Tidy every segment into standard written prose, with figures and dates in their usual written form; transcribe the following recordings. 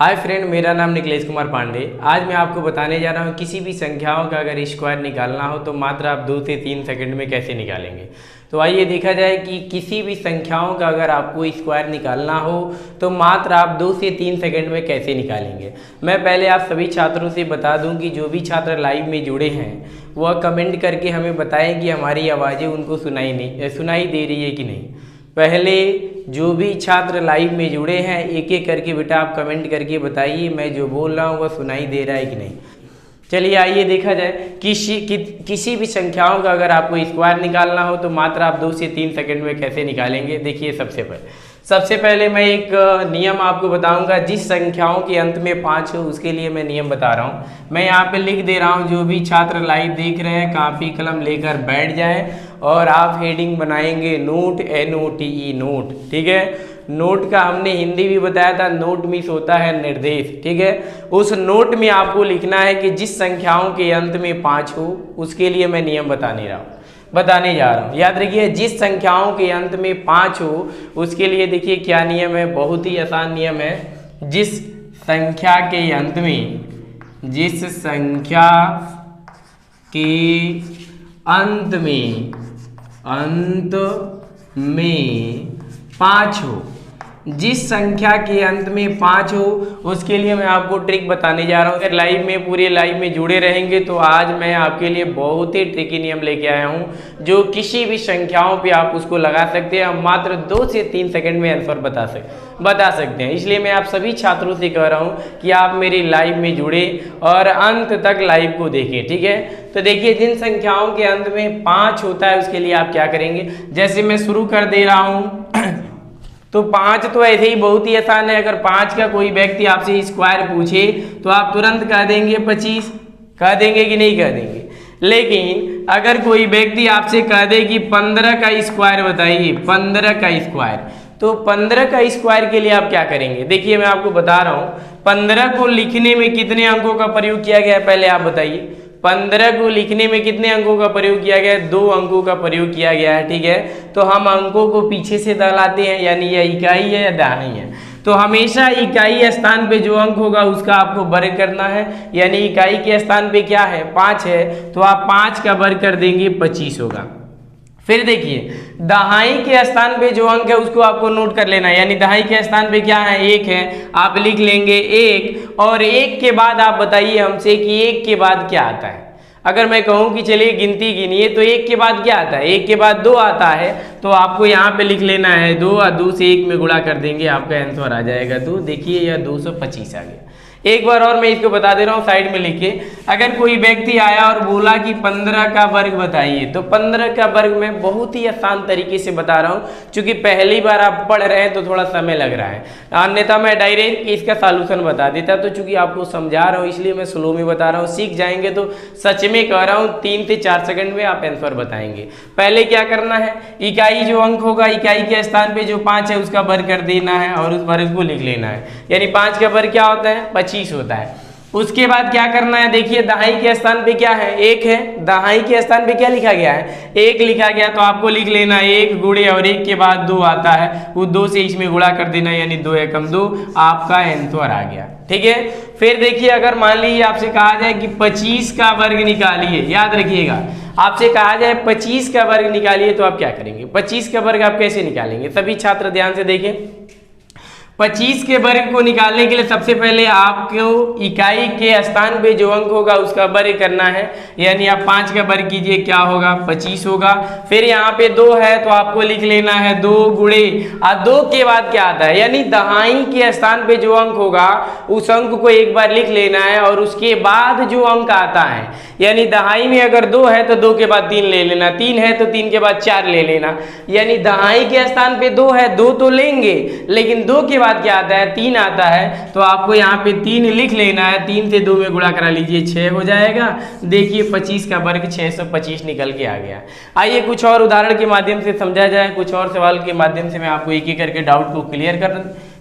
Hi friend, मेरा नाम निखिलेश कुमार पांडे। आज मैं आपको बताने जा रहा हूँ किसी भी संख्याओं का अगर स्क्वायर निकालना हो तो मात्र आप 2 से 3 सेकंड में कैसे निकालेंगे। तो आइए देखा जाए कि किसी भी संख्याओं का अगर आपको स्क्वायर निकालना हो तो मात्र आप 2 से 3 सेकंड में कैसे निकालेंगे। मैं पहले आप सभी छात्रों से बता दूं कि जो भी छात्र लाइव में जुड़े हैं वह कमेंट करके हमें बताएं कि हमारी आवाज़ें उनको सुनाई दे रही है कि नहीं। पहले जो भी छात्र लाइव में जुड़े हैं एक एक करके बेटा आप कमेंट करके बताइए मैं जो बोल रहा हूँ वह सुनाई दे रहा है कि नहीं। चलिए आइए देखा जाए किसी भी संख्याओं का अगर आपको स्क्वायर निकालना हो तो मात्र आप 2 से 3 सेकंड में कैसे निकालेंगे। देखिए सबसे पहले मैं एक नियम आपको बताऊंगा। जिस संख्याओं के अंत में 5 हो उसके लिए मैं नियम बता रहा हूं। मैं यहाँ पे लिख दे रहा हूं। जो भी छात्र लाइव देख रहे हैं कापी कलम लेकर बैठ जाएं और आप हेडिंग बनाएंगे नोट, NOTE नोट। ठीक है, नोट का हमने हिंदी भी बताया था, नोट मीन्स होता है निर्देश। ठीक है, उस नोट में आपको लिखना है कि जिस संख्याओं के अंत में 5 हो उसके लिए मैं नियम बताने जा रहा हूँ। याद रखिए, जिस संख्याओं के अंत में 5 हो उसके लिए देखिए क्या नियम है। बहुत ही आसान नियम है। जिस संख्या के अंत में 5 हो, जिस संख्या के अंत में 5 हो उसके लिए मैं आपको ट्रिक बताने जा रहा हूँ। अगर पूरे लाइव में जुड़े रहेंगे तो आज मैं आपके लिए बहुत ही ट्रिकी नियम लेके आया हूँ जो किसी भी संख्याओं पे आप उसको लगा सकते हैं। हम मात्र 2 से 3 सेकंड में आंसर बता सकते हैं। इसलिए मैं आप सभी छात्रों से कह रहा हूँ कि आप मेरी लाइव में जुड़े और अंत तक लाइव को देखें। ठीक है, तो देखिए जिन संख्याओं के अंत में 5 होता है उसके लिए आप क्या करेंगे। जैसे मैं शुरू कर दे रहा हूँ तो 5 तो ऐसे ही बहुत ही आसान है। अगर 5 का कोई व्यक्ति आपसे स्क्वायर पूछे तो आप तुरंत कह देंगे 25। कह देंगे कि नहीं कह देंगे। लेकिन अगर कोई व्यक्ति आपसे कह दे कि 15 का स्क्वायर बताइए, 15 का स्क्वायर, तो 15 का स्क्वायर के लिए आप क्या करेंगे। देखिए मैं आपको बता रहा हूँ 15 को लिखने में कितने अंकों का प्रयोग किया गया है पहले आप बताइए। 15 को लिखने में कितने अंकों का प्रयोग किया गया है? 2 अंकों का प्रयोग किया गया है। ठीक है, तो हम अंकों को पीछे से दलाते हैं, यानी यह इकाई है या दहाई है। तो हमेशा इकाई स्थान पे जो अंक होगा उसका आपको वर्ग करना है। यानी इकाई के स्थान पे क्या है? 5 है, तो आप 5 का वर्ग कर देंगे 25 होगा। फिर देखिए दहाई के स्थान पे जो अंक है उसको आपको नोट कर लेना है। यानी दहाई के स्थान पे क्या है? 1 है, आप लिख लेंगे 1। और 1 के बाद आप बताइए हमसे कि 1 के बाद क्या आता है। अगर मैं कहूँ कि चलिए गिनती गिनिए तो 1 के बाद क्या आता है? 1 के बाद 2 आता है, तो आपको यहाँ पे लिख लेना है 2 और 2 से 1 में गुणा कर देंगे, आपका आंसर आ जाएगा। तो देखिए यह 225 आ गया। एक बार और मैं इसको बता दे रहा हूँ साइड में लिखे। अगर कोई व्यक्ति आया और बोला कि 15 का वर्ग बताइए, तो 15 का वर्ग मैं बहुत ही आसान तरीके से बता रहा हूँ। चूंकि पहली बार आप पढ़ रहे हैं तो थोड़ा समय लग रहा है, अन्यथा मैं डायरेक्ट इसका सॉल्यूशन बता देता। तो चूंकि आपको समझा रहा हूँ इसलिए मैं स्लो में बता रहा हूँ। सीख जाएंगे तो सच में कह रहा हूँ 3 से 4 सेकंड में आप आंसर बताएंगे। पहले क्या करना है, इकाई जो अंक होगा इकाई के स्थान पे जो 5 है उसका वर्ग कर देना है और उस वर्ग को लिख लेना है। यानी 5 का वर्ग क्या होता है? 25 होता है। उसके बाद क्या करना है, देखिए दहाई के स्थान पे क्या है? 1 है, दहाई के स्थान पे क्या लिखा गया है? 1 लिखा गया, तो आपको लिख लेना 1 गुणे और 1 के बाद 2 आता है, वो 2 से इसमें गुणा कर देना, यानी 2 एकम 2, आपका आंसर आ गया। ठीक है, फिर देखिए अगर मान लीजिए आपसे कहा जाए कि 25 का वर्ग निकालिए, याद रखिएगा आपसे कहा जाए 25 का वर्ग निकालिए तो आप क्या करेंगे? 25 का वर्ग आप कैसे निकालेंगे? सभी छात्र ध्यान से देखें। 25 के वर्ग को निकालने के लिए सबसे पहले आपको इकाई के स्थान पे जो अंक होगा उसका वर्ग करना है। यानी आप 5 का वर्ग कीजिए, क्या होगा? 25 होगा। फिर यहाँ पे 2 है तो आपको लिख लेना है 2 गुणे और 2 के बाद क्या आता है? यानी दहाई के स्थान पे जो अंक होगा उस अंक को एक बार लिख लेना है और उसके बाद जो अंक आता है, यानी दहाई में अगर 2 है तो 2 के बाद 3 ले लेना, 3 है तो 3 के बाद 4 ले लेना। यानी दहाई के स्थान पे 2 है, 2 तो लेंगे, लेकिन 2 के बाद क्या आता है? 3 आता है, तो आपको यहाँ पे 3 लिख लेना है। 3 से 2 में गुणा करा लीजिए, 6 हो जाएगा। देखिए 25 का वर्ग 625 निकल के आ गया। आइए कुछ और उदाहरण के माध्यम से समझा जाए, कुछ और सवाल के माध्यम से मैं आपको एक एक करके डाउट को क्लियर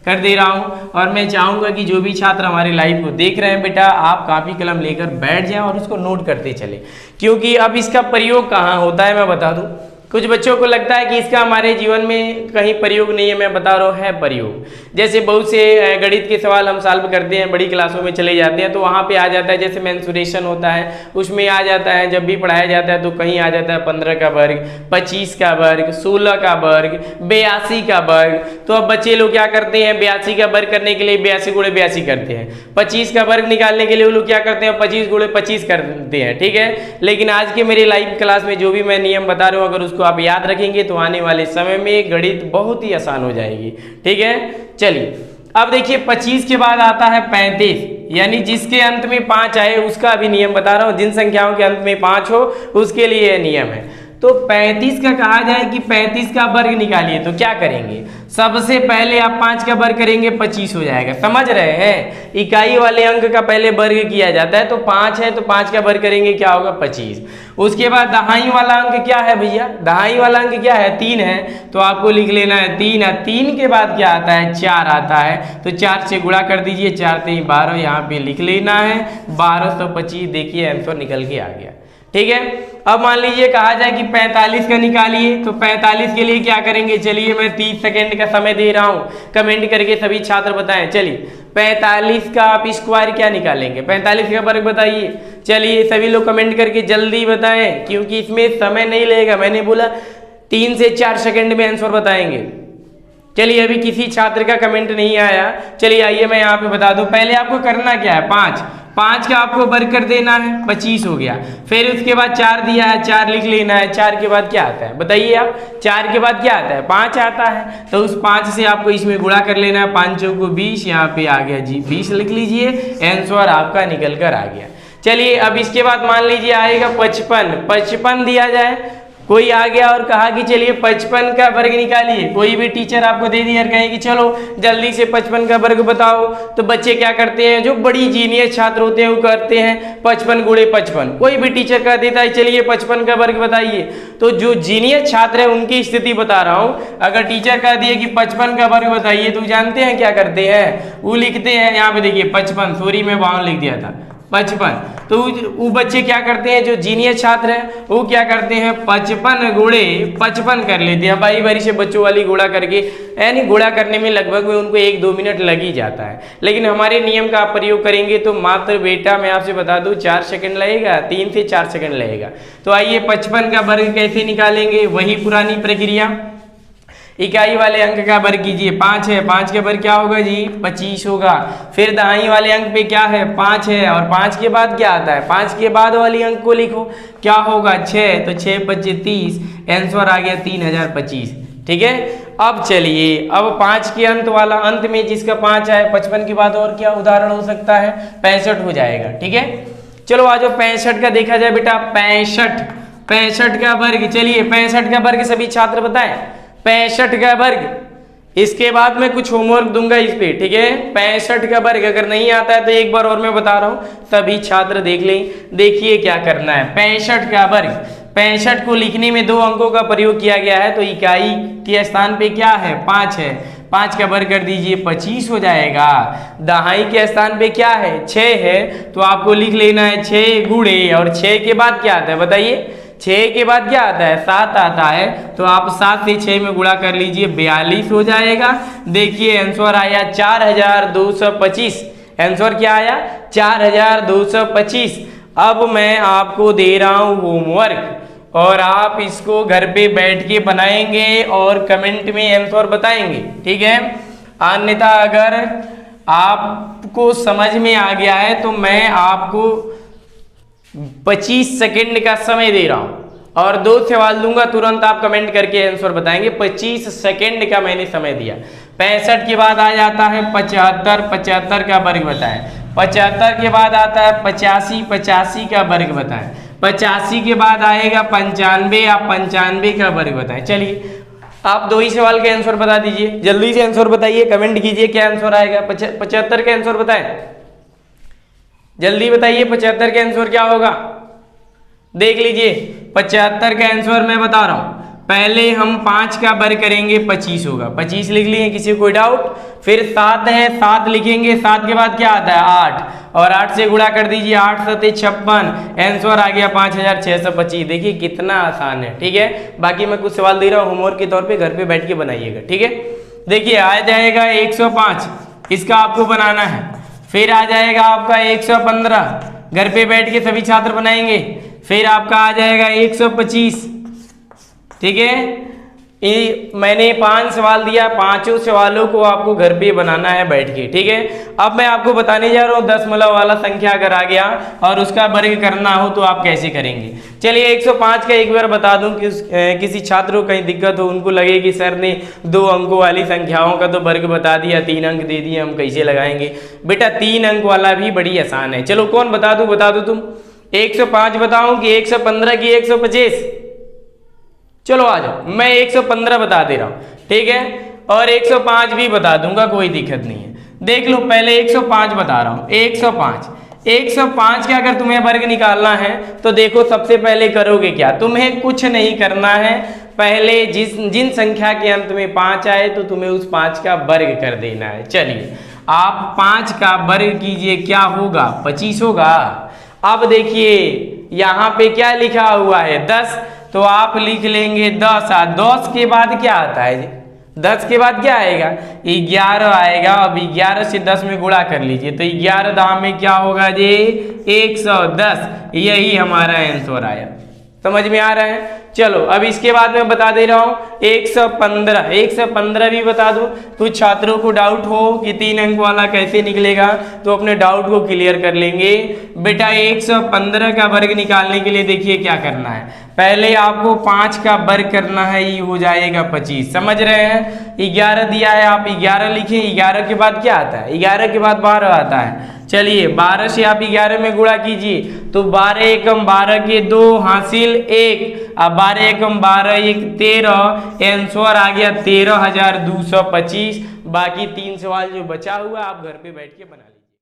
कर दे रहा हूँ। और मैं चाहूँगा कि जो भी छात्र हमारे लाइव को देख रहे हैं बेटा आप कापी कलम लेकर बैठ जाएं और उसको नोट करते चले, क्योंकि अब इसका प्रयोग कहाँ होता है मैं बता दूँ। कुछ बच्चों को लगता है कि इसका हमारे जीवन में कहीं प्रयोग नहीं है, मैं बता रहा हूँ है प्रयोग। जैसे बहुत से गणित के सवाल हम सॉल्व करते हैं, बड़ी क्लासों में चले जाते हैं तो वहाँ पे आ जाता है, जैसे मेंसुरेशन होता है उसमें आ जाता है, जब भी पढ़ाया जाता है तो कहीं आ जाता है 15 का वर्ग, 25 का वर्ग, 16 का वर्ग, 82 का वर्ग। तो अब बच्चे लोग क्या करते हैं, 82 का वर्ग करने के लिए 82 गुणे 82 करते हैं, 25 का वर्ग निकालने के लिए वो लोग क्या करते हैं, 25 गुणे 25 करते हैं, ठीक है। लेकिन आज के मेरे लाइव क्लास में जो भी मैं नियम बता रहा हूँ, अगर उसको आप याद रखेंगे तो आने वाले समय में गणित बहुत ही आसान हो जाएगी, ठीक है। चलिए अब देखिए 25 के बाद आता है 35, यानी जिसके अंत में 5 आए उसका भी नियम बता रहा हूँ। जिन संख्याओं के अंत में 5 हो उसके लिए यह नियम है। तो 35 का कहा जाए कि 35 का वर्ग निकालिए तो क्या करेंगे, सबसे पहले आप 5 का वर्ग करेंगे 25 हो जाएगा, समझ रहे हैं। इकाई वाले अंक का पहले वर्ग किया जाता है, तो 5 है तो 5 का वर्ग करेंगे क्या होगा 25। उसके बाद दहाई वाला अंक क्या है भैया, दहाई वाला अंक क्या है 3 है, तो आपको लिख लेना है 3 है। 3 के बाद क्या आता है 4 आता है, तो 4 से गुणा कर दीजिए, 4 3 12, यहाँ पे लिख लेना है 1225। देखिए आंसर निकल के आ गया, ठीक है। अब मान लीजिए कहा जाए कि 45 का निकालिए, तो 45 के लिए क्या करेंगे, चलिए मैं 30 सेकेंड का समय दे रहा हूँ, कमेंट करके सभी छात्र बताएं। चलिए 45 का आप स्क्वायर क्या निकालेंगे, 45 का वर्ग बताइए। चलिए सभी लोग कमेंट करके जल्दी बताएं, क्योंकि इसमें समय नहीं लगेगा, मैंने बोला 3 से 4 सेकेंड में आंसर बताएंगे। चलिए अभी किसी छात्र का कमेंट नहीं आया, चलिए आइए मैं यहाँ पे बता दूं। पहले आपको करना क्या है, 5 का आपको वर्ग कर देना है, 25 हो गया। फिर उसके बाद 4 दिया है, 4 लिख लेना है। 4 के बाद क्या आता है बताइए आप, 4 के बाद क्या आता है 5 आता है, तो उस 5 से आपको इसमें गुणा कर लेना है, 5 चौको 20, यहाँ पे आ गया जी 20 लिख लीजिए, आंसर आपका निकल कर आ गया। चलिए अब इसके बाद मान लीजिए आएगा 55 दिया जाए, कोई आ गया और कहा कि चलिए 55 का वर्ग निकालिए, कोई भी टीचर आपको दे दिया और कहे कि चलो जल्दी से 55 का वर्ग बताओ, तो बच्चे क्या करते हैं, जो बड़ी जीनियस छात्र होते हैं वो करते हैं 55 गुणे 55। कोई भी टीचर कह देता है चलिए 55 का वर्ग बताइए, तो जो जीनियस छात्र है उनकी स्थिति बता रहा हूँ। अगर टीचर कह दिए कि 55 का वर्ग बताइए, तो जानते हैं क्या करते हैं, वो लिखते हैं यहाँ पे देखिए 55, सॉरी मैं 52 लिख दिया था, 55। तो वो बच्चे क्या करते हैं, जो जीनियस छात्र हैं वो क्या करते हैं 55 गुणे 55 कर लेते हैं, बारी बारी से बच्चों वाली गुणा करके, यानी गुणा करने में लगभग में उनको 1-2 मिनट लग ही जाता है। लेकिन हमारे नियम का आप प्रयोग करेंगे तो मात्र बेटा मैं आपसे बता दूं 4 सेकंड लगेगा, 3 से 4 सेकंड लगेगा। तो आइए 55 का वर्ग कैसे निकालेंगे, वही पुरानी प्रक्रिया। इकाई वाले अंक का वर्ग कीजिए, 5 है, 5 के वर्ग क्या होगा जी 25 होगा। फिर दहाई वाले अंक पे क्या है 5 है, और 5 के बाद क्या आता है, 5 के बाद वाली अंक को लिखो, क्या होगा 6, तो 6 25 30, आंसर आ गया 3025, ठीक है। अब चलिए अब 5 के अंत वाला, अंत में जिसका 5 है, 55 के बाद और क्या उदाहरण हो सकता है 65 हो जाएगा, ठीक है। चलो आज 65 का देखा जाए बेटा, 65 का वर्ग, चलिए 65 का वर्ग सभी छात्र बताएं, 65 का वर्ग। इसके बाद मैं कुछ होमवर्क दूंगा इस पे, ठीक है। 65 का वर्ग अगर नहीं आता है तो एक बार और मैं बता रहा हूं, सभी छात्र देख लें। देखिए क्या करना है, 65 का वर्ग, 65 को लिखने में 2 अंकों का प्रयोग किया गया है, तो इकाई के स्थान पे क्या है 5 है, 5 का वर्ग कर दीजिए 25 हो जाएगा। दहाई के स्थान पे क्या है 6 है, तो आपको लिख लेना है 6 गुणे, और 6 के बाद क्या आता है बताइए, 6 के बाद क्या आता है 7 आता है, तो आप 7 से 6 में गुणा कर लीजिए 42 हो जाएगा। देखिए आंसर आया 4225, आंसर क्या आया 4225। अब मैं आपको दे रहा हूं होमवर्क, और आप इसको घर पे बैठ के बनाएंगे और कमेंट में आंसर बताएंगे, ठीक है। अन्यथा अगर आपको समझ में आ गया है तो मैं आपको 25 सेकंड का समय दे रहा हूं और 2 सवाल दूंगा, तुरंत आप कमेंट करके आंसर बताएंगे। 25 सेकंड का मैंने समय दिया। 65 के बाद आ जाता है 75, 75 का वर्ग बताएं। 75 के बाद आता है 85, 85 का वर्ग बताएं। 85 के बाद आएगा 95, आप 95 का वर्ग बताएं। चलिए आप 2 ही सवाल के आंसर बता दीजिए, जल्दी से आंसर बताइए, कमेंट कीजिए क्या आंसर आएगा। 75 का आंसर बताएं, जल्दी बताइए 75 का आंसर क्या होगा, देख लीजिए। 75 का आंसर मैं बता रहा हूं, पहले हम 5 का वर्ग करेंगे 25 होगा, 25 लिख लिए, किसी कोई डाउट। फिर 7 है, 7 लिखेंगे, 7 के बाद क्या आता है 8, और 8 से गुणा कर दीजिए, 8 7 56, आंसर आ गया 5625। देखिए कितना आसान है, ठीक है। बाकी मैं कुछ सवाल दे रहा हूँ होमवर्क के तौर पे, घर पे बैठ के बनाइएगा, ठीक है। देखिए आ जाएगा 105, इसका आपको बनाना है। फिर आ जाएगा आपका 115, घर पे बैठ के सभी छात्र बनाएंगे। फिर आपका आ जाएगा 125, ठीक है। मैंने 5 सवाल दिया, 5 सवालों को आपको घर पे बनाना है बैठ के, ठीक है। अब मैं आपको बताने जा रहा हूँ दशमलव वाला संख्या अगर आ गया और उसका वर्ग करना हो तो आप कैसे करेंगे। चलिए 105 का एक बार बता दूं कि किसी छात्र को कहीं दिक्कत हो, उनको लगे कि सर ने 2 अंकों वाली संख्याओं का तो वर्ग बता दिया, 3 अंक दे दिए, हम कैसे लगाएंगे। बेटा 3 अंक वाला भी बड़ी आसान है। चलो कौन बता दो तुम। 105 बताऊं कि 115 की 125? चलो आ जाओ, मैं 115 बता दे रहा हूं, ठीक है, और 105 भी बता दूंगा, कोई दिक्कत नहीं है। देख लो पहले 105 बता रहा हूं। 105 का अगर तुम्हें वर्ग निकालना है तो देखो सबसे पहले करोगे क्या, तुम्हें कुछ नहीं करना है। पहले जिन संख्या के अंत में 5 आए तो तुम्हें उस 5 का वर्ग कर देना है। चलिए आप 5 का वर्ग कीजिए, क्या होगा 25 होगा। अब देखिए यहाँ पे क्या लिखा हुआ है 10, तो आप लिख लेंगे 10। 10 के बाद क्या आता है, 10 के बाद क्या आएगा 11 आएगा। अब 11 से 10 में गुणा कर लीजिए, तो 11 दाम में क्या होगा जी 110। यही हमारा आंसर आया, समझ में आ रहा है। चलो अब इसके बाद मैं बता दे रहा हूँ 115 भी बता दो। कुछ छात्रों को डाउट हो कि 3 अंक वाला कैसे निकलेगा, तो अपने डाउट को क्लियर कर लेंगे। बेटा 115 का वर्ग निकालने के लिए देखिए क्या करना है, पहले आपको 5 का वर्ग करना है, ये हो जाएगा 25, समझ रहे हैं। 11 दिया है, आप 11 लिखें, 11 के बाद क्या आता है 11 के बाद 12 आता है। चलिए 12 से आप 11 में गुणा कीजिए, तो 12 एकम 12 के 2 हासिल 1, अब 12 एकम 12 1 13, आंसर आ गया 13,225। बाकी 3 सवाल जो बचा हुआ आप घर पे बैठ के बना लीजिए।